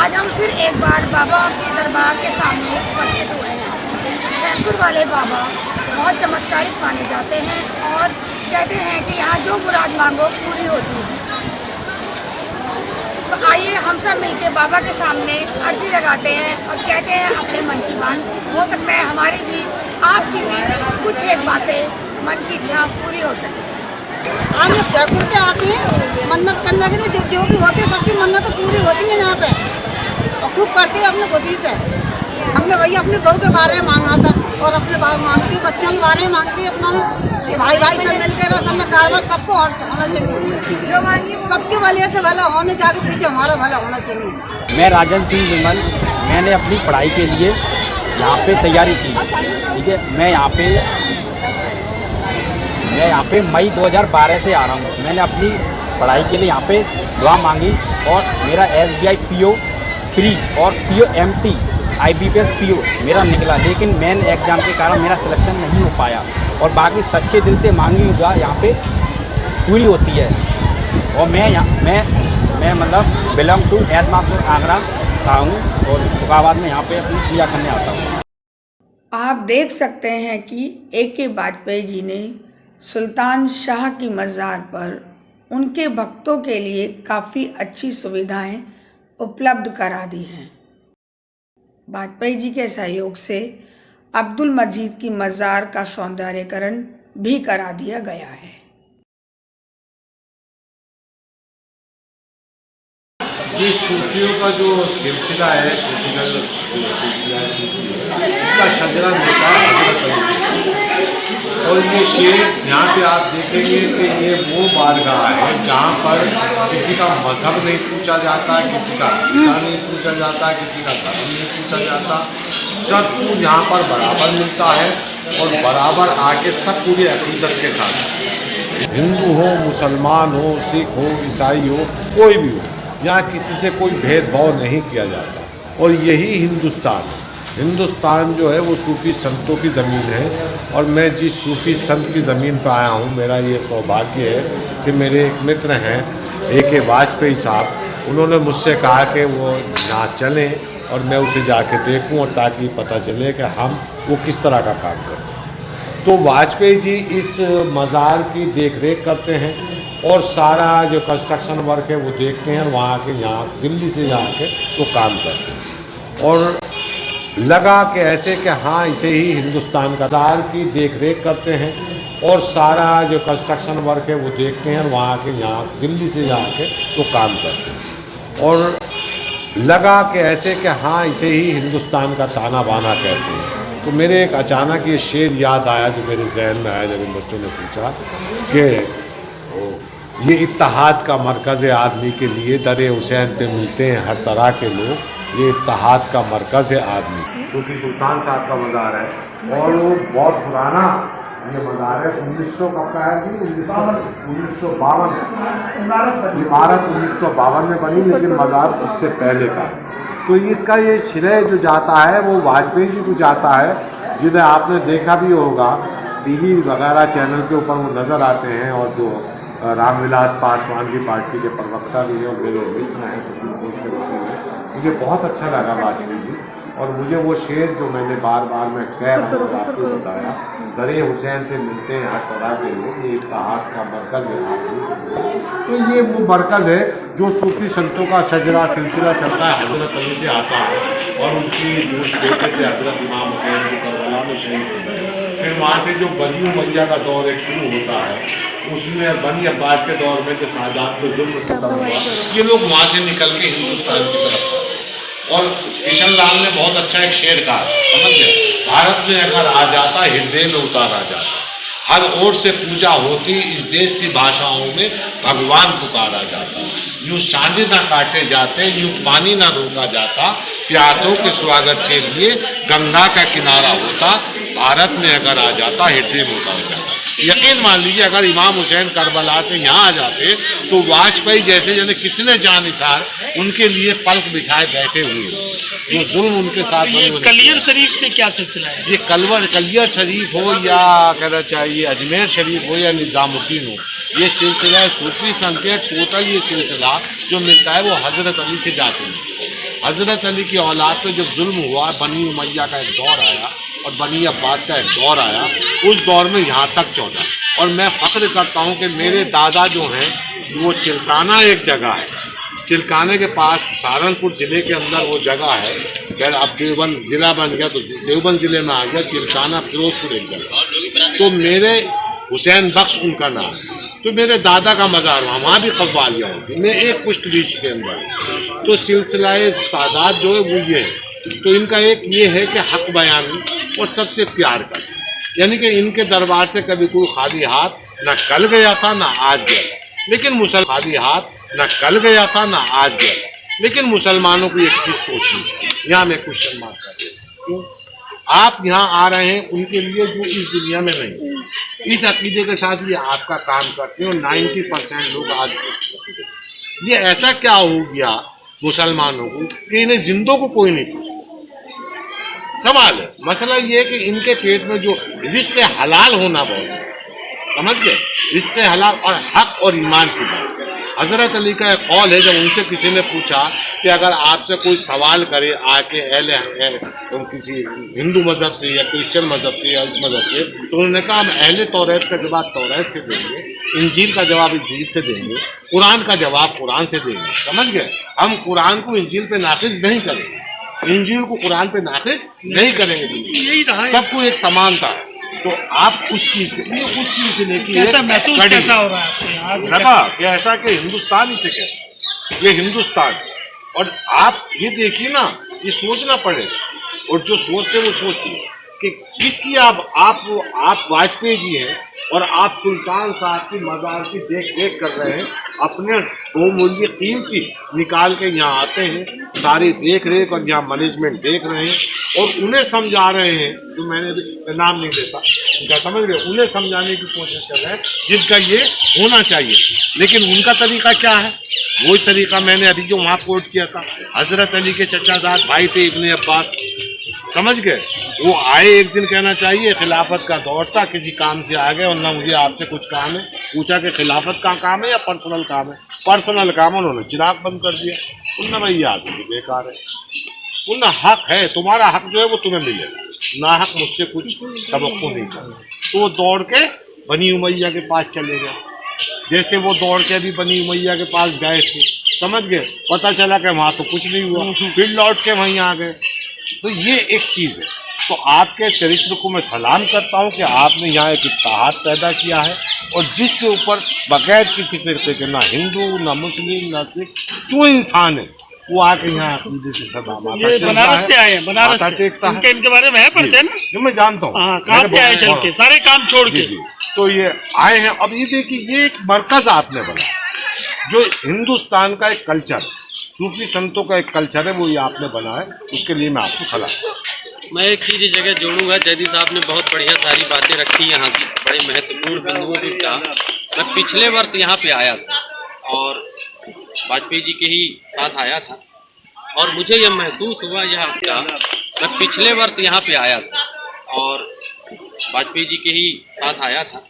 आज हम फिर एक बार बाबा के दरबार के सामने उपस्थित हुए हैं। जयपुर वाले बाबा बहुत चमत्कारिक माने जाते हैं और कहते हैं कि यहाँ जो मुराद मांगो पूरी होती है। तो आइए हम सब मिलके बाबा के सामने अर्जी लगाते हैं और कहते हैं अपने मन की बात। हो सकता है हमारी भी आपकी भी कुछ एक बातें मन की इच्छा पूरी हो सके। हम लोग जयपुर पे आते हैं मन्नत करने के लिए, जो भी होती है सबकी मन्नत तो पूरी होती है यहाँ पे और खूब करते हैं अपने खुशी से। हमने वही अपनी बहू के बारे में मांगा था और अपने मांगती बच्चों के बारे में मांगती है अपना भाई सब मिलकर सबने कारोबार सबको होना चाहिए, सबके वजह से भला होने जाके पीछे हमारा भला होना चाहिए। मैं राजन सिंह विमल, मैंने अपनी पढ़ाई के लिए यहाँ पे तैयारी की, ठीक है। मैं यहाँ पे मई 2012 से आ रहा हूँ। मैंने अपनी पढ़ाई के लिए यहाँ पे दुआ मांगी और मेरा SBI PO प्री और PO MT IBPS PO मेरा निकला, लेकिन मेन एग्ज़ाम के कारण मेरा सिलेक्शन नहीं हो पाया। और बाकी सच्चे दिल से मांगी हुई दुआ यहाँ पे पूरी होती है। और मैं मतलब बिलोंग टू एतमापुर आगरा का हूँ और फुकाबाद में यहाँ पे अपनी पूजा करने आता हूँ। आप देख सकते हैं कि AK वाजपेयी जी ने सुल्तान शाह की मज़ार पर उनके भक्तों के लिए काफ़ी अच्छी सुविधाएं उपलब्ध करा दी हैं। वाजपेयी जी के सहयोग से अब्दुल मजीद की मज़ार का सौंदर्यीकरण भी करा दिया गया है। ये सूफियों का जो सिलसिला है, सूफी का जो सिलसिला है, उसका शजरा मिलता है हज़रत अली से। और ये शेर यहाँ पे आप देखेंगे कि ये वो बारगाह है जहाँ पर किसी का मजहब नहीं पूछा जाता, किसी का अक़ीदा नहीं पूछा जाता, किसी का धर्म नहीं पूछा जाता। सबको यहाँ पर बराबर मिलता है और बराबर आके सब पूरी अक़ीदत के साथ, हिंदू हो, मुसलमान हो, सिख हो, ईसाई हो, कोई भी हो, यहाँ किसी से कोई भेदभाव नहीं किया जाता। और यही हिंदुस्तान जो है वो सूफ़ी संतों की ज़मीन है। और मैं जिस सूफ़ी संत की ज़मीन पर आया हूँ, मेरा ये सौभाग्य है कि मेरे एक मित्र हैं AK वाजपेयी साहब, उन्होंने मुझसे कहा कि वो यहाँ चलें और मैं उसे जाके देखूँ और ताकि पता चले कि हम वो किस तरह का काम करते। तो वाजपेयी जी इस मज़ार की देख रेख करते हैं और सारा जो कंस्ट्रक्शन वर्क है वो देखते हैं और वहाँ के यहाँ दिल्ली से जाके वो काम करते हैं। और लगा कि ऐसे कि हाँ इसे ही हिंदुस्तान का मज़ार की देख रेख करते हैं और सारा जो कंस्ट्रक्शन वर्क है वो देखते हैं और वहाँ के यहाँ दिल्ली से जाके वो काम करते हैं। और लगा कि ऐसे कि हाँ इसे ही हिंदुस्तान का ताना बाना कहते हैं। तो मेरे एक अचानक ये शेर याद आया जो मेरे जहन में आया जब इन बच्चों ने पूछा कि ये इत्तेहाद का मरकज़ है आदमी के लिए, दर हुसैन पे मिलते हैं हर तरह के लोग, ये इत्तेहाद का मरकज़ है आदमी। सूफी सुल्तान साहब का मज़ार है और वो बहुत पुराना ये मज़ार है। 1900 कब का है जी? 1952 इमारत 1952 में बनी, लेकिन मज़ार उससे पहले का है। तो इसका ये श्रेय जो जाता है वो वाजपेयी जी को जाता है, जिन्हें आपने देखा भी होगा TV वगैरह चैनल के ऊपर वो नज़र आते हैं। और जो रामविलास पासवान की पार्टी के प्रवक्ता भी हैं और मेरे मित्र हैं सुप्रीम कोर्ट के वकील हैं। मुझे बहुत अच्छा लगा वाजपेयी जी और मुझे वो शेर जो मैंने बार मैं कह रहा हूँ आपको बताया, दरे हुसैन से मिलते हैं हर तरह के लोग, ये इत्तेहाद का मरकज़ है। तो ये वो मरकज़ है जो सूफी संतों का शजरा सिलसिला चलता है, हज़रत अली से आता है। और उनकी जो बेटे थे हज़रत इमाम हुसैन जो करबला में शहीद हुए, फिर वहाँ से जो बनी उमैया का दौर एक शुरू होता है, उसमें बनी अब्बास के दौर में जो शाहजहां को जुल्म सितम हुआ, ये लोग वहाँ से निकल के हिंदुस्तान की तरफ। और किशन लाल ने बहुत अच्छा एक शेर कहा, समझ गए, भारत में अगर आ जाता हृदय में उतारा जाता, हर ओर से पूजा होती इस देश की भाषाओं में भगवान पुकारा जाता, यूँ सांझे ना काटे जाते, यूँ पानी ना रोका जाता, प्यासों के स्वागत के लिए गंगा का किनारा होता, भारत में अगर आ जाता हृदय में उतारा जाता। यकीन मान लीजिए अगर इमाम हुसैन करबला से यहाँ आ जाते तो वाजपेयी जैसे जने कितने जानिसार उनके लिए पलक बिछाए बैठे हुए जो जुल्म उनके साथ। ये कलियर शरीफ से क्या सिलसिला है? ये कलियर शरीफ हो या कहना चाहिए अजमेर शरीफ हो या निज़ामुद्दीन हो, ये सिलसिला सूफी संत के टोटल ये सिलसिला जो मिलता है वो हज़रत अली से जाते हैं। हजरत अली की औलाद पे जब जुल्म हुआ, बनी उमैया का एक दौर आया और बनी अब्बास का एक दौर आया, उस दौर में यहाँ तक चौधा। और मैं फ़ख्र करता हूँ कि मेरे दादा जो हैं वो चिल्काना एक जगह है, चिल्काने के पास सहारनपुर ज़िले के अंदर वो जगह है। खैर अब देवबंद ज़िला बन गया तो देवबंद ज़िले में आ गया, चिल्काना फिरोजपुर एक जगह। तो मेरे हुसैन बख्श उनका नाम, तो मेरे दादा का मज़ार वहाँ भी कव्वालियाँ होती, मैं एक पुष्ट रीच के अंदर। तो सिलसिलाए सादात जो है वो ये है। तो इनका एक ये है कि हक बयानी और सबसे प्यार कर, यानी कि इनके दरबार से कभी कोई खाली हाथ ना कल गया था ना आज गया था, लेकिन खाली हाथ ना कल गया था ना आज गया था। लेकिन मुसलमानों को एक चीज़ सोचनी चाहिए, यहाँ मैं क्वेश्चन मार्क कर रहा हूँ, आप यहाँ आ रहे हैं उनके लिए जो इस दुनिया में नहीं, इस अकीदे के साथ ये आपका काम करते हैं। और 90% लोग आज ये ऐसा क्या हो गया मुसलमानों को कि इन्हें जिंदों को कोई नहीं पूछता। सवाल है, मसला ये है कि इनके पेट में जो रिस्क हलाल होना बहुत, समझ गए, रिस्क हलाल और हक और ईमान की बात। हज़रत अली का एक कौल है, जब उनसे किसी ने पूछा कि अगर आपसे कोई सवाल करे आके किसी हिंदू मज़हब से या क्रिश्चियन मज़हब से या इस मज़हब से, तो उन्होंने कहा हम अहले तौरात का जवाब तौरात से देंगे, इंजील का जवाब इंजील से देंगे, कुरान का जवाब कुरान से देंगे। समझ गए, हम कुरान को इंजील पे नाफिज नहीं करेंगे, इंजील को कुरान पे नाफिज नहीं करेंगे। यही रहा है, सबको एक समानता है। तो आप उस चीज़ के लिए उस चीज़ से लेके कैसा महसूस कैसा हो रहा है आपको यहाँ लगा कि ऐसा कि हिंदुस्तान ही से कहते, ये हिंदुस्तान। और आप ये देखिए ना, ये सोचना पड़ेगा, और जो सोचते वो सोचिए कि किसकी आप वाजपेयी जी हैं और आप सुल्तान साहब की मज़ार की देख रेख कर रहे हैं, अपने बहुमूल्य कीमती निकाल के यहाँ आते हैं, सारी देख रेख और यहाँ मैनेजमेंट देख रहे हैं और उन्हें समझा रहे हैं, जो मैंने भी नाम नहीं देता उनका, समझ गए, उन्हें समझाने की कोशिश कर रहे हैं जिनका ये होना चाहिए। लेकिन उनका तरीका क्या है? वही तरीका मैंने अभी जो वहाँ कोट किया था, हज़रत अली के चचाजाद भाई थे इब्ने अब्बास, समझ गए, वो आए एक दिन, कहना चाहिए खिलाफत का दौर था, किसी काम से आ गए और ना मुझे आपसे कुछ काम है, पूछा कि खिलाफत का काम है या पर्सनल काम है, पर्सनल काम, उन्होंने चिराग बंद कर दिया। उन्होंने भाई याद है बेकार है, उन्हें हक है, तुम्हारा हक जो है वो तुम्हें मिलेगा, ना हक मुझसे कुछ तवक्को नहीं कर। तो वो दौड़ के बनी उमैया के पास चले गए, जैसे वो दौड़ के अभी बनी उमैया के पास गए थे, समझ गए, पता चला कि वहाँ तो कुछ नहीं हुआ, फिर लौट के वहीं आ गए। तो ये एक चीज़ है। तो आपके चरित्र को मैं सलाम करता हूँ कि आपने यहाँ एक इत्तेहाद पैदा किया है, और जिसके ऊपर बगैर किसी फिरके के, ना हिंदू ना मुस्लिम ना सिख, जो इंसान है वो आके यहाँ अकीदे से सदा ये बनारस से आए हैं, बनारस से, इनके बारे में है परिचय ना? मैं जानता हूँ कहाँ से आए चल के, सारे काम छोड़ के। तो ये आए हैं। अब ये देखिए, ये एक मरकज आपने बना, जो हिंदुस्तान का एक कल्चर, सूफी संतों का एक कल्चर है, वो ये आपने बना है, उसके लिए मैं आपको सलाह। मैं एक चीज़ इस जगह जोड़ूंगा, जैदी साहब ने बहुत बढ़िया सारी बातें रखी यहाँ की, बड़े महत्वपूर्ण बिंदुओं पर था। मैं पिछले वर्ष यहाँ पे आया था और वाजपेयी जी के ही साथ आया था, और मुझे यह महसूस हुआ, मैं पिछले वर्ष यहाँ पे आया था और वाजपेयी जी के ही साथ आया था,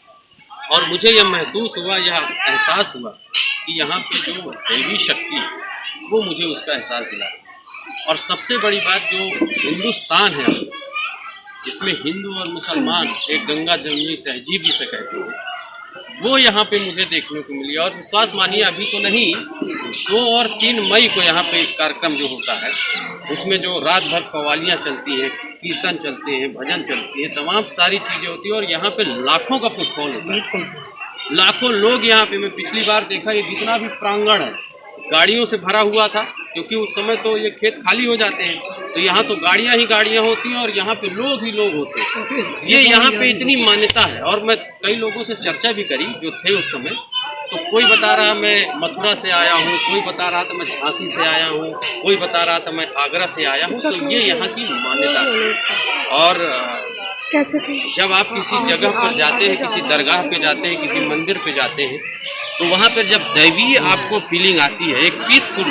और मुझे यह महसूस हुआ, यह एहसास हुआ कि यहाँ पे जो दैवी शक्ति है वो मुझे उसका एहसास दिला। और सबसे बड़ी बात, जो हिंदुस्तान है जिसमें हिंदू और मुसलमान एक गंगा जमुनी तहजीब जिसे कहते हैं, वो यहाँ पे मुझे देखने को मिली। और विश्वास मानिए, अभी तो नहीं, 2 और 3 मई को यहाँ पे कार्यक्रम जो होता है, उसमें जो रात भर कव्वालियाँ चलती हैं, कीर्तन चलते हैं, भजन चलती हैं, तमाम सारी चीज़ें होती हैं, और यहाँ पे लाखों का फुटफॉल होता है, लाखों लोग यहाँ पे। मैं पिछली बार देखा, ये जितना भी प्रांगण है गाड़ियों से भरा हुआ था, क्योंकि उस समय तो ये खेत खाली हो जाते हैं, तो यहाँ तो गाड़ियाँ ही गाड़ियाँ होती हैं और यहाँ पे लोग ही लोग होते हैं। ये यहाँ पे इतनी मान्यता है। और मैं कई लोगों से चर्चा भी करी जो थे उस समय, तो कोई बता रहा मैं मथुरा से आया हूँ, कोई बता रहा था मैं झांसी से आया हूँ, कोई बता रहा था मैं आगरा से आया हूँ। तो ये यहाँ की मान्यता है। और जब आप किसी जगह पर जाते हैं, किसी दरगाह पे जाते हैं, किसी मंदिर पे जाते हैं, तो वहाँ पर जब दैवीय आपको फीलिंग आती है, एक पीसफुल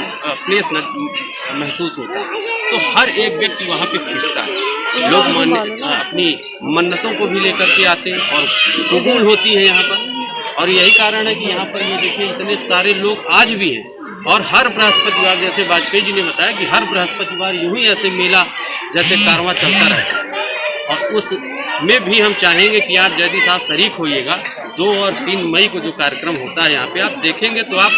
प्लेस महसूस होता है, तो हर एक व्यक्ति वहाँ पे खिंचता है। लोग अपनी मन्नतों को भी लेकर के आते हैं और कबूल होती है यहाँ पर। और यही कारण है कि यहाँ पर ये देखिए इतने सारे लोग आज भी हैं और हर बृहस्पतिवार, जैसे वाजपेयी जी ने बताया कि हर बृहस्पतिवार यूं ही ऐसे मेला जैसे कारवां चलता रहे। और उस में भी हम चाहेंगे कि आप जैदी साहब शरीक होइएगा। 2 और 3 मई को जो कार्यक्रम होता है यहाँ पे, आप देखेंगे तो आप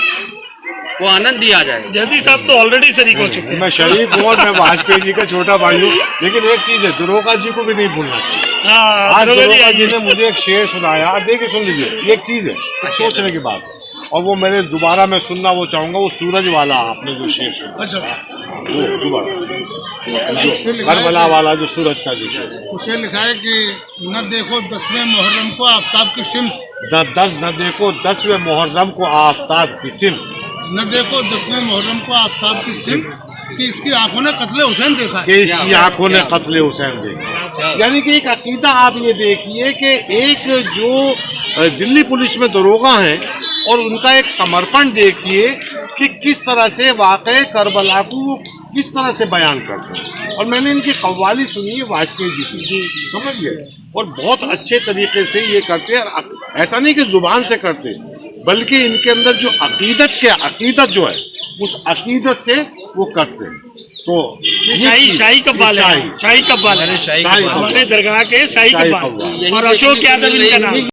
को आनंद ही आ जाएगा। जैदी साहब तो ऑलरेडी शरीक हो चुके हैं। मैं शरीक हूँ और मैं वाजपेयी जी का छोटा भाई हूँ, लेकिन एक चीज़ है, दरोगा जी को भी नहीं भूलना चाहिए। आज दरोगा जी ने मुझे एक शेर सुनाया, देखिए सुन लीजिए, एक चीज़ है, एक सोचने की बात है, और वो मेरे दोबारा मैं सुनना वो चाहूँगा। वो सूरज वाला आपने जो शेर सुना, वो दोबारा करबला वाला जो सूरज का जो शेर, उसे लिखा है कि न देखो 10वें मुहर्रम को आफ्ताब की सिम, न देखो 10वें मुहर्रम को आफ्ताब की सिम, न देखो 10वें मुहर्रम को आफ्ताब की सिम, कि इसकी आंखों ने कत्ले हुसैन देखा है। कि इसकी आंखों ने कत्ले हुसैन देखा। यानी कि एक अकीदा आप ये देखिए कि एक जो दिल्ली पुलिस में दरोगा हैं और उनका एक समर्पण देखिए कि किस तरह से वाक़े करबला को किस तरह से बयान करते हैं। और मैंने इनकी कव्वाली सुनी है वाजपेयी जी की, समझ गए, और बहुत अच्छे तरीके से ये करते हैं। ऐसा नहीं कि जुबान से करते, बल्कि इनके अंदर जो अकीदत जो है, उस अकीदत से वो करते हैं। तो शाही कव्वाल है, शाही कव्वाल है, हमारे दरगाह के शाही कव्वाल। और अशोक यादव इनका नाम।